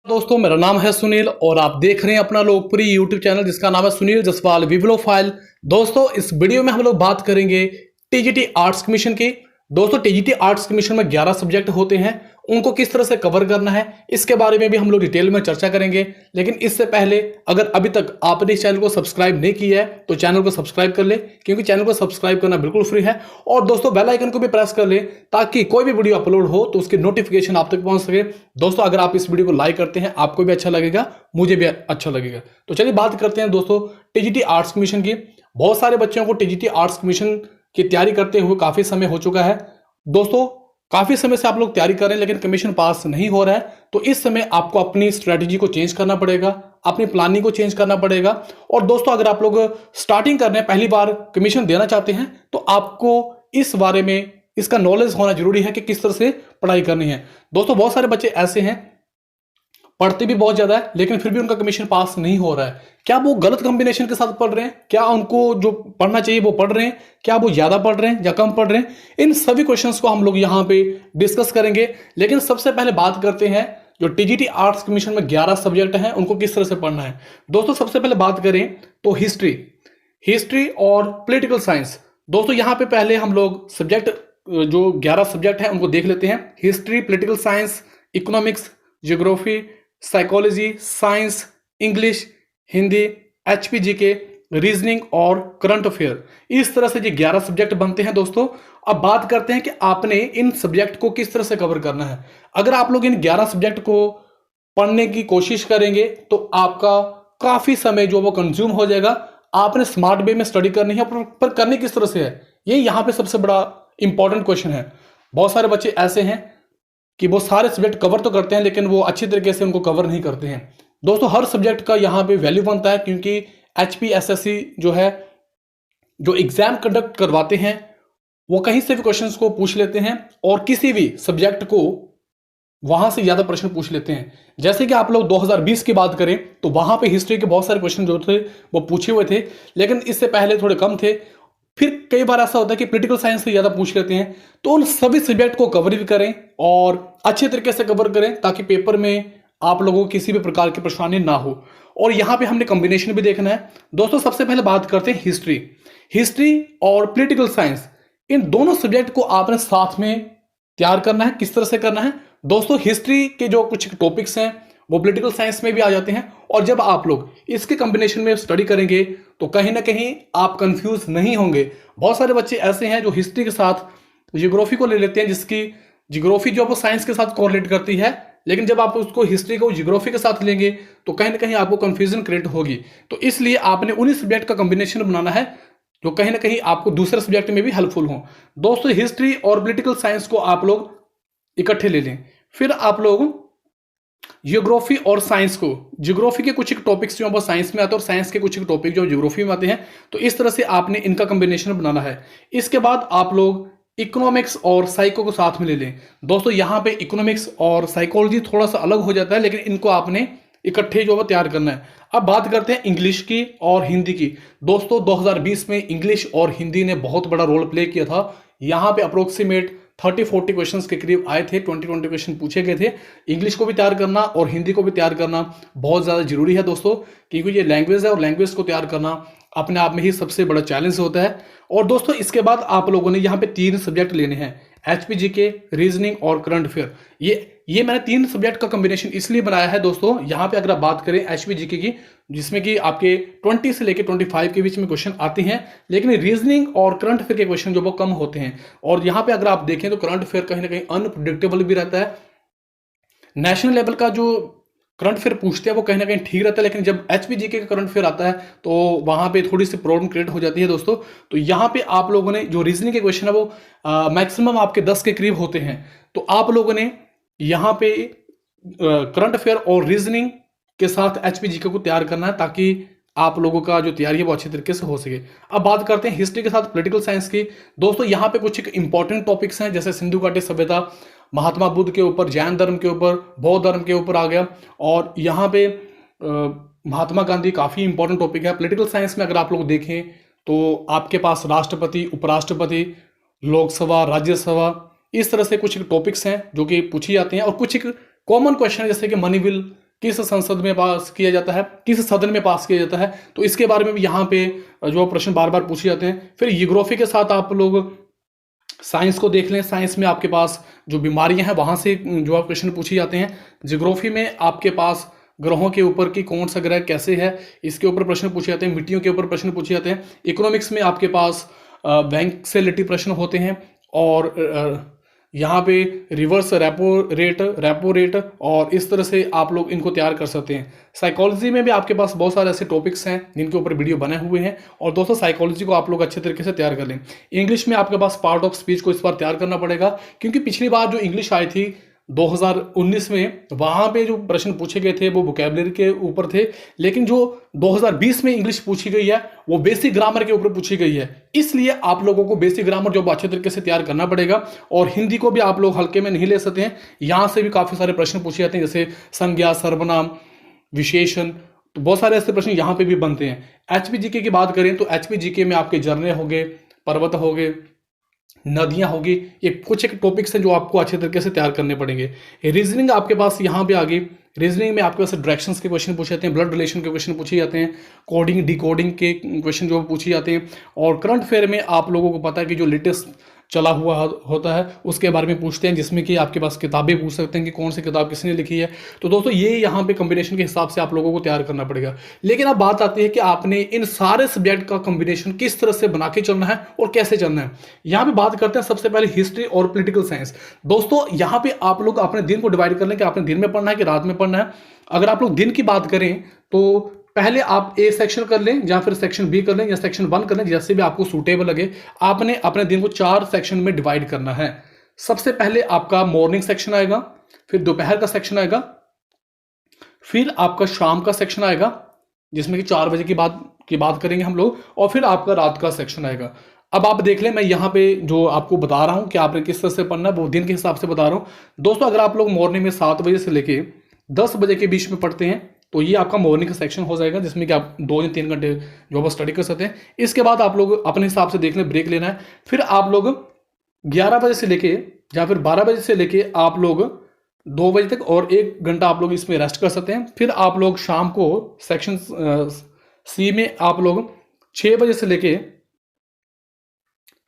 दोस्तों मेरा नाम है सुनील और आप देख रहे हैं अपना लोकप्रिय YouTube चैनल जिसका नाम है सुनील जसवाल विवलोफाइल। दोस्तों इस वीडियो में हम लोग बात करेंगे टीजीटी आर्ट्स कमीशन की। दोस्तों टीजीटी आर्ट्स कमीशन में 11 सब्जेक्ट होते हैं, उनको किस तरह से कवर करना है इसके बारे में भी हम लोग डिटेल में चर्चा करेंगे। लेकिन इससे पहले अगर अभी तक आपने इस चैनल को सब्सक्राइब नहीं किया है तो चैनल को सब्सक्राइब कर ले, क्योंकि चैनल को सब्सक्राइब करना बिल्कुल फ्री है। और दोस्तों बेल आइकन को भी प्रेस कर ले ताकि कोई भी वीडियो अपलोड हो तो उसकी नोटिफिकेशन आप तक पहुंच सके। दोस्तों अगर आप इस वीडियो को लाइक करते हैं आपको भी अच्छा लगेगा, मुझे भी अच्छा लगेगा। तो चलिए बात करते हैं दोस्तों टीजीटी आर्ट्स कमीशन की। बहुत सारे बच्चों को टीजीटी आर्ट्स कमीशन की तैयारी करते हुए काफी समय हो चुका है। दोस्तों काफी समय से आप लोग तैयारी कर रहे हैं लेकिन कमीशन पास नहीं हो रहा है, तो इस समय आपको अपनी स्ट्रेटजी को चेंज करना पड़ेगा, अपनी प्लानिंग को चेंज करना पड़ेगा। और दोस्तों अगर आप लोग स्टार्टिंग कर रहे हैं, पहली बार कमीशन देना चाहते हैं, तो आपको इस बारे में इसका नॉलेज होना जरूरी है कि किस तरह से पढ़ाई करनी है। दोस्तों बहुत सारे बच्चे ऐसे हैं, पढ़ते भी बहुत ज्यादा है लेकिन फिर भी उनका कमीशन पास नहीं हो रहा है। क्या वो गलत कॉम्बिनेशन के साथ पढ़ रहे हैं, क्या उनको जो पढ़ना चाहिए वो पढ़ रहे हैं, क्या वो ज्यादा पढ़ रहे हैं या कम पढ़ रहे हैं, इन सभी क्वेश्चंस को हम लोग यहाँ पे डिस्कस करेंगे। लेकिन सबसे पहले बात करते हैं जो टीजीटी आर्ट्स कमीशन में 11 सब्जेक्ट हैं उनको किस तरह से पढ़ना है। दोस्तों सबसे पहले बात करें तो हिस्ट्री और पॉलिटिकल साइंस। दोस्तों यहाँ पे पहले हम लोग सब्जेक्ट जो 11 सब्जेक्ट हैं उनको देख लेते हैं। History, political science, economics, geography, psychology, science, English, Hindi, HPG के, रीजनिंग और करंट अफेयर, इस तरह से ये 11 सब्जेक्ट बनते हैं। दोस्तों अब बात करते हैं कि आपने इन सब्जेक्ट को किस तरह से कवर करना है। अगर आप लोग इन 11 सब्जेक्ट को पढ़ने की कोशिश करेंगे तो आपका काफी समय जो वो कंज्यूम हो जाएगा। आपने स्मार्ट वे में स्टडी करनी है, पर करनी किस तरह से है, ये यहाँ पे सबसे बड़ा इंपॉर्टेंट क्वेश्चन है। बहुत सारे बच्चे ऐसे हैं कि वो सारे सब्जेक्ट कवर तो करते हैं लेकिन वो अच्छी तरीके से उनको कवर नहीं करते हैं। दोस्तों हर सब्जेक्ट का यहाँ पे वैल्यू बनता है, क्योंकि एचपीएसएससी जो है जो एग्जाम कंडक्ट करवाते हैं वो कहीं से भी क्वेश्चंस को पूछ लेते हैं और किसी भी सब्जेक्ट को वहां से ज्यादा प्रश्न पूछ लेते हैं। जैसे कि आप लोग 2020 की बात करें तो वहां पे हिस्ट्री के बहुत सारे क्वेश्चन जो थे वो पूछे हुए थे, लेकिन इससे पहले थोड़े कम थे। फिर कई बार ऐसा होता है कि पॉलिटिकल साइंस से ज्यादा पूछ लेते हैं। तो उन सभी सब्जेक्ट को कवर भी करें और अच्छे तरीके से कवर करें ताकि पेपर में आप लोगों को किसी भी प्रकार की परेशानी ना हो। और यहां पे हमने कॉम्बिनेशन भी देखना है। दोस्तों सबसे पहले बात करते हैं हिस्ट्री और पॉलिटिकल साइंस, इन दोनों सब्जेक्ट को आपने साथ में तैयार करना है। किस तरह से करना है दोस्तों, हिस्ट्री के जो कुछ टॉपिक्स हैं वो पॉलिटिकल साइंस में भी आ जाते हैं, और जब आप लोग इसके कॉम्बिनेशन में स्टडी करेंगे तो कहीं ना कहीं आप कंफ्यूज नहीं होंगे। बहुत सारे बच्चे ऐसे हैं जो हिस्ट्री के साथ जियोग्राफी को ले लेते हैं, जिसकी जियोग्राफी जो वो साइंस के साथ कोरिलेट करती है, लेकिन जब आप उसको हिस्ट्री को जियोग्राफी के साथ लेंगे तो कहीं ना कहीं आपको कंफ्यूजन क्रिएट होगी। तो इसलिए आपने उन्हीं सब्जेक्ट का कॉम्बिनेशन बनाना है जो कहीं ना कहीं आपको दूसरे सब्जेक्ट में भी हेल्पफुल हो। दोस्तों हिस्ट्री और पॉलिटिकल साइंस को आप लोग इकट्ठे ले लें, फिर आप लोग जियोग्राफी और साइंस को, जियोग्राफी के कुछ एक टॉपिक्स जो साइंस में आते हैं और साइंस के कुछ एक टॉपिक जो जियोग्राफी में आते हैं, तो इस तरह से आपने इनका कॉम्बिनेशन बनाना है। इसके बाद आप लोग इकोनॉमिक्स और साइको को साथ में ले लें। दोस्तों यहाँ पे इकोनॉमिक्स और साइकोलॉजी थोड़ा सा अलग हो जाता है, लेकिन इनको आपने इकट्ठे जो है तैयार करना है। अब बात करते हैं इंग्लिश की और हिंदी की। दोस्तों 2020 में इंग्लिश और हिंदी ने बहुत बड़ा रोल प्ले किया था। यहाँ पे अप्रोक्सीमेट 30-40 क्वेश्चंस के करीब आए थे, 20 क्वेश्चन पूछे गए थे। इंग्लिश को भी तैयार करना और हिंदी को भी तैयार करना बहुत ज़्यादा जरूरी है दोस्तों, क्योंकि ये लैंग्वेज है और लैंग्वेज को तैयार करना अपने आप में ही सबसे बड़ा चैलेंज होता है। और दोस्तों इसके बाद आप लोगों ने यहाँ पे 3 सब्जेक्ट लेने हैं, एचपीजी के, रीजनिंग और करंट अफेयर। ये मैंने 3 सब्जेक्ट का कॉम्बिनेशन इसलिए बनाया है दोस्तों। यहाँ पे अगर आप बात करें एचपीजी की, जिसमें कि आपके 20 से लेकर 25 के बीच में क्वेश्चन आते हैं, लेकिन रीजनिंग और करंट अफेयर के क्वेश्चन जो वो कम होते हैं। और यहाँ पे अगर आप देखें तो करंट अफेयर कहीं ना कहीं अनप्रिडिक्टेबल भी रहता है। नेशनल लेवल का जो करंट अफेयर पूछते हैं वो कहीं ना कहीं ठीक रहता है, लेकिन जब एचपीजी के करंट अफेयर आता है तो वहां पे थोड़ी सी प्रॉब्लम क्रिएट हो जाती है दोस्तों। तो यहाँ पे आप लोगों ने जो रीजनिंग के क्वेश्चन है वो मैक्सिमम आपके 10 के करीब होते हैं, तो आप लोगों ने यहाँ पे करंट अफेयर और रीजनिंग के साथ एचपीजी को तैयार करना है ताकि आप लोगों का जो तैयारी है वो अच्छे तरीके से हो सके। अब बात करते हैं हिस्ट्री के साथ पॉलिटिकल साइंस की। दोस्तों यहाँ पे कुछ इंपॉर्टेंट टॉपिक्स हैं, जैसे सिंधु घाटी सभ्यता, महात्मा बुद्ध के ऊपर, जैन धर्म के ऊपर, बौद्ध धर्म के ऊपर आ गया। और यहाँ पे महात्मा गांधी काफी इंपॉर्टेंट टॉपिक है। पॉलिटिकल साइंस में अगर आप लोग देखें तो आपके पास राष्ट्रपति, उपराष्ट्रपति, लोकसभा, राज्यसभा, इस तरह से कुछ टॉपिक्स हैं जो कि पूछी जाती हैं। और कुछ एक कॉमन क्वेश्चन है जैसे कि मनी बिल, किस संसद में पास किया जाता है, किस सदन में पास किया जाता है, तो इसके बारे में भी यहाँ पे जो प्रश्न बार बार पूछे जाते हैं। फिर ज्योग्राफी के साथ आप लोग साइंस को देख लें, साइंस में आपके पास जो बीमारियां हैं वहां से जो आप क्वेश्चन पूछे जाते हैं। ज्योग्राफी में आपके पास ग्रहों के ऊपर की कौन सा ग्रह कैसे है, इसके ऊपर प्रश्न पूछे जाते हैं। मिट्टियों के ऊपर प्रश्न पूछे जाते हैं। इकोनॉमिक्स में आपके पास बैंक से रिलेटेड प्रश्न होते हैं, और यहाँ पे रिवर्स रेपो रेट और इस तरह से आप लोग इनको तैयार कर सकते हैं। साइकोलॉजी में भी आपके पास बहुत सारे ऐसे टॉपिक्स हैं जिनके ऊपर वीडियो बने हुए हैं, और दोस्तों साइकोलॉजी को आप लोग अच्छे तरीके से तैयार कर लें। इंग्लिश में आपके पास पार्ट ऑफ स्पीच को इस बार तैयार करना पड़ेगा, क्योंकि पिछली बार जो इंग्लिश आई थी 2019 में, वहां पे जो प्रश्न पूछे गए थे वो वोकैबुलरी के ऊपर थे, लेकिन जो 2020 में इंग्लिश पूछी गई है वो बेसिक ग्रामर के ऊपर पूछी गई है। इसलिए आप लोगों को बेसिक ग्रामर जो अच्छे तरीके से तैयार करना पड़ेगा, और हिंदी को भी आप लोग हल्के में नहीं ले सकते हैं। यहां से भी काफी सारे प्रश्न पूछे जाते हैं, जैसे संज्ञा, सर्वनाम, विशेषण, तो बहुत सारे ऐसे प्रश्न यहां पे भी बनते हैं। एचपीजीके की बात करें तो एचपीजीके में आपके झरने हो गए, पर्वत हो गए, नदियां होगी, ये कुछ एक टॉपिक्स हैं जो आपको अच्छे तरीके से तैयार करने पड़ेंगे। रीजनिंग आपके पास यहाँ पे आगे, रीजनिंग में आपके पास डायरेक्शंस के क्वेश्चन पूछे जाते हैं, ब्लड रिलेशन के क्वेश्चन पूछे जाते हैं, कोडिंग डिकोडिंग के क्वेश्चन जो पूछे जाते हैं, और करंट अफेयर में आप लोगों को पता है कि जो लेटेस्ट चला हुआ होता है उसके बारे में पूछते हैं, जिसमें कि आपके पास किताबें पूछ सकते हैं कि कौन सी किताब किसने लिखी है। तो दोस्तों ये यहाँ पे कॉम्बिनेशन के हिसाब से आप लोगों को तैयार करना पड़ेगा। लेकिन अब बात आती है कि आपने इन सारे सब्जेक्ट का कॉम्बिनेशन किस तरह से बना के चलना है और कैसे चलना है। यहाँ पे बात करते हैं सबसे पहले हिस्ट्री और पॉलिटिकल साइंस। दोस्तों यहाँ पे आप लोग अपने दिन को डिवाइड कर लें कि आपने दिन में पढ़ना है कि रात में पढ़ना है। अगर आप लोग दिन की बात करें तो पहले आप ए सेक्शन कर लें, या फिर सेक्शन बी कर लें, या सेक्शन 1 कर लें, जैसे भी आपको सूटेबल लगे। आपने अपने दिन को 4 सेक्शन में डिवाइड करना है। सबसे पहले आपका मॉर्निंग सेक्शन आएगा, फिर दोपहर का सेक्शन आएगा, फिर आपका शाम का सेक्शन आएगा जिसमें कि 4 बजे की बात करेंगे हम लोग, और फिर आपका रात का सेक्शन आएगा। अब आप देख लें, मैं यहाँ पे जो आपको बता रहा हूँ कि आपने किस तरह से पढ़ना है वो दिन के हिसाब से बता रहा हूँ। दोस्तों अगर आप लोग मॉर्निंग में 7 बजे से लेके 10 बजे के बीच में पढ़ते हैं तो ये आपका मॉर्निंग का सेक्शन हो जाएगा, जिसमें कि आप 2 या 3 घंटे जो आप स्टडी कर सकते हैं। इसके बाद आप लोग अपने हिसाब से देख लें, ब्रेक लेना है। फिर आप लोग 11 बजे से लेके या फिर 12 बजे से लेके आप लोग 2 बजे तक और 1 घंटा आप लोग इसमें रेस्ट कर सकते हैं। फिर आप लोग शाम को सेक्शन सी में आप लोग 6 बजे से लेके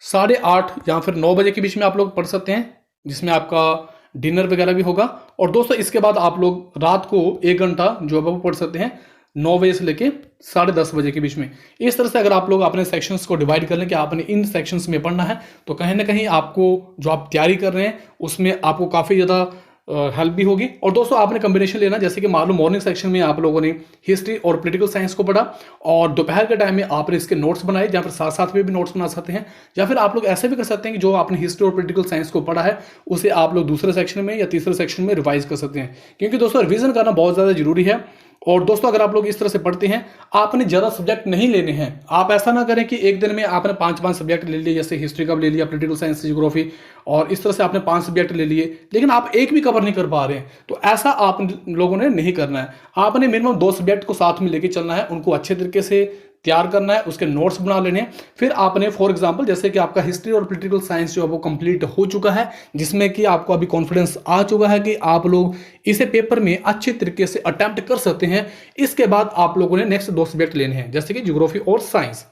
8:30 या फिर 9 बजे के बीच में आप लोग पढ़ सकते हैं, जिसमें आपका डिनर वगैरह भी होगा। और दोस्तों इसके बाद आप लोग रात को 1 घंटा जो है वो पढ़ सकते हैं 9 बजे से लेके 10:30 बजे के बीच में। इस तरह से अगर आप लोग अपने सेक्शंस को डिवाइड कर लें कि आपने इन सेक्शंस में पढ़ना है, तो कहीं ना कहीं आपको जो आप तैयारी कर रहे हैं उसमें आपको काफ़ी ज़्यादा हेल्प भी होगी। और दोस्तों आपने कॉम्बिनेशन लेना, जैसे कि मान लो मॉर्निंग सेक्शन में आप लोगों ने हिस्ट्री और पॉलिटिकल साइंस को पढ़ा, और दोपहर के टाइम में आपने इसके नोट्स बनाए, या फिर साथ साथ में भी नोट्स बना सकते हैं, या फिर आप लोग ऐसे भी कर सकते हैं कि जो आपने हिस्ट्री और पॉलिटिकल साइंस को पढ़ा है उसे आप लोग दूसरे सेक्शन में या तीसरे सेक्शन में रिवाइज कर सकते हैं, क्योंकि दोस्तों रिवीजन करना बहुत ज़्यादा जरूरी है। और दोस्तों अगर आप लोग इस तरह से पढ़ते हैं, आपने ज़्यादा सब्जेक्ट नहीं लेने हैं। आप ऐसा ना करें कि एक दिन में आपने 5 सब्जेक्ट ले लिए, जैसे हिस्ट्री का ले लिया, पॉलिटिकल साइंस, ज्योग्राफी, और इस तरह से आपने 5 सब्जेक्ट ले लिए, लेकिन आप एक भी कवर नहीं कर पा रहे हैं। तो ऐसा आप लोगों ने नहीं करना है। आपने मिनिमम 2 सब्जेक्ट को साथ में लेके चलना है, उनको अच्छे तरीके से तैयार करना है, उसके नोट्स बना लेने हैं। फिर आपने फॉर एग्जांपल जैसे कि आपका हिस्ट्री और पॉलिटिकल साइंस जो है वो कंप्लीट हो चुका है, जिसमें कि आपको अभी कॉन्फिडेंस आ चुका है कि आप लोग इसे पेपर में अच्छे तरीके से अटेम्प्ट कर सकते हैं। इसके बाद आप लोगों ने नेक्स्ट 2 सब्जेक्ट लेने हैं, जैसे कि ज्योग्राफी और साइंस।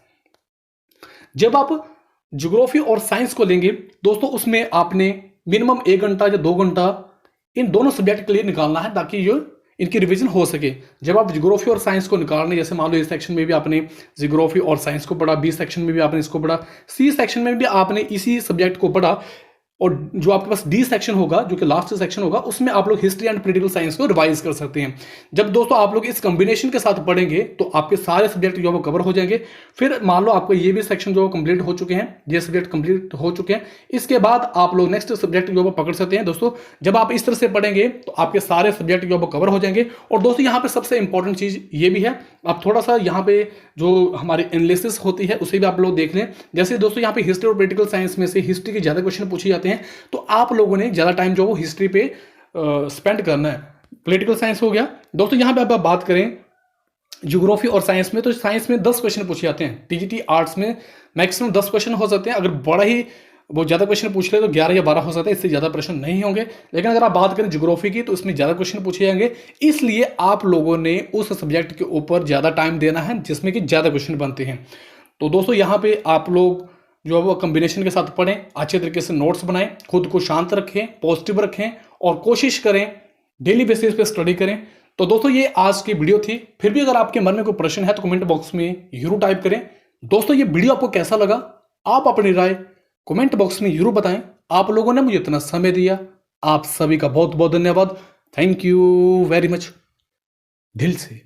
जब आप ज्योग्राफी और साइंस को लेंगे दोस्तों, उसमें आपने मिनिमम 1 घंटा या 2 घंटा इन दोनों सब्जेक्ट के लिए निकालना है, ताकि ये इनकी रिवीजन हो सके। जब आप ज्योग्राफी और साइंस को निकाल रहे हैं, जैसे मान लो इस सेक्शन में भी आपने ज्योग्राफी और साइंस को पढ़ा, बी सेक्शन में भी आपने इसको पढ़ा, सी सेक्शन में भी आपने इसी सब्जेक्ट को पढ़ा, और जो आपके पास डी सेक्शन होगा, जो कि लास्ट सेक्शन होगा, उसमें आप लोग हिस्ट्री एंड पॉलिटिकल साइंस को रिवाइज कर सकते हैं। जब दोस्तों आप लोग इस कॉम्बिनेशन के साथ पढ़ेंगे तो आपके सारे सब्जेक्ट जो है वो कवर हो जाएंगे। फिर मान लो आपको ये भी सेक्शन जो कंप्लीट हो चुके हैं, ये सब्जेक्ट कंप्लीट हो चुके हैं, इसके बाद आप लोग नेक्स्ट सब्जेक्ट जो है पकड़ सकते हैं। दोस्तों जब आप इस तरह से पढ़ेंगे तो आपके सारे सब्जेक्ट जो है कवर हो जाएंगे। और दोस्तों यहाँ पे सबसे इंपॉर्टेंट चीज ये भी है, आप थोड़ा सा यहाँ पे जो हमारी एनालिसिस होती है उसे भी आप लोग देख लें। जैसे दोस्तों यहाँ पे हिस्ट्री और पॉलिटिकल साइंस में से हिस्ट्री के ज्यादा क्वेश्चन पूछे जाते हैं, तो आप लोगों ने ज्यादा टाइम जो हिस्ट्री पे स्पेंड करना है। पॉलिटिकल साइंस हो गया। दोस्तों यहाँ पे आप बात करें ज्योग्राफी और साइंस में, तो साइंस में 10 क्वेश्चन पूछे जाते हैं। टीजीटी आर्ट्स में मैक्सिमम 10 क्वेश्चन हो सकते हैं। अगर बड़ा ही बहुत ज़्यादा क्वेश्चन पूछ ले तो 11 या 12 हो सकता है, इससे ज़्यादा प्रश्न नहीं होंगे। लेकिन अगर आप बात करें ज्योग्राफी की तो इसमें ज़्यादा क्वेश्चन पूछे जाएंगे, इसलिए आप लोगों ने उस सब्जेक्ट के ऊपर ज़्यादा टाइम देना है जिसमें कि ज़्यादा क्वेश्चन बनते हैं। तो दोस्तों यहाँ पे आप लोग जो है वो कम्बिनेशन के साथ पढ़ें, अच्छे तरीके से नोट्स बनाएं, खुद को शांत रखें, पॉजिटिव रखें और कोशिश करें डेली बेसिस पे स्टडी करें। तो दोस्तों ये आज की वीडियो थी। फिर भी अगर आपके मन में कोई प्रश्न है तो कमेंट बॉक्स में जरूर टाइप करें। दोस्तों ये वीडियो आपको कैसा लगा, आप अपनी राय कमेंट बॉक्स में जरूर बताएं। आप लोगों ने मुझे इतना समय दिया, आप सभी का बहुत बहुत धन्यवाद। थैंक यू वेरी मच, दिल से।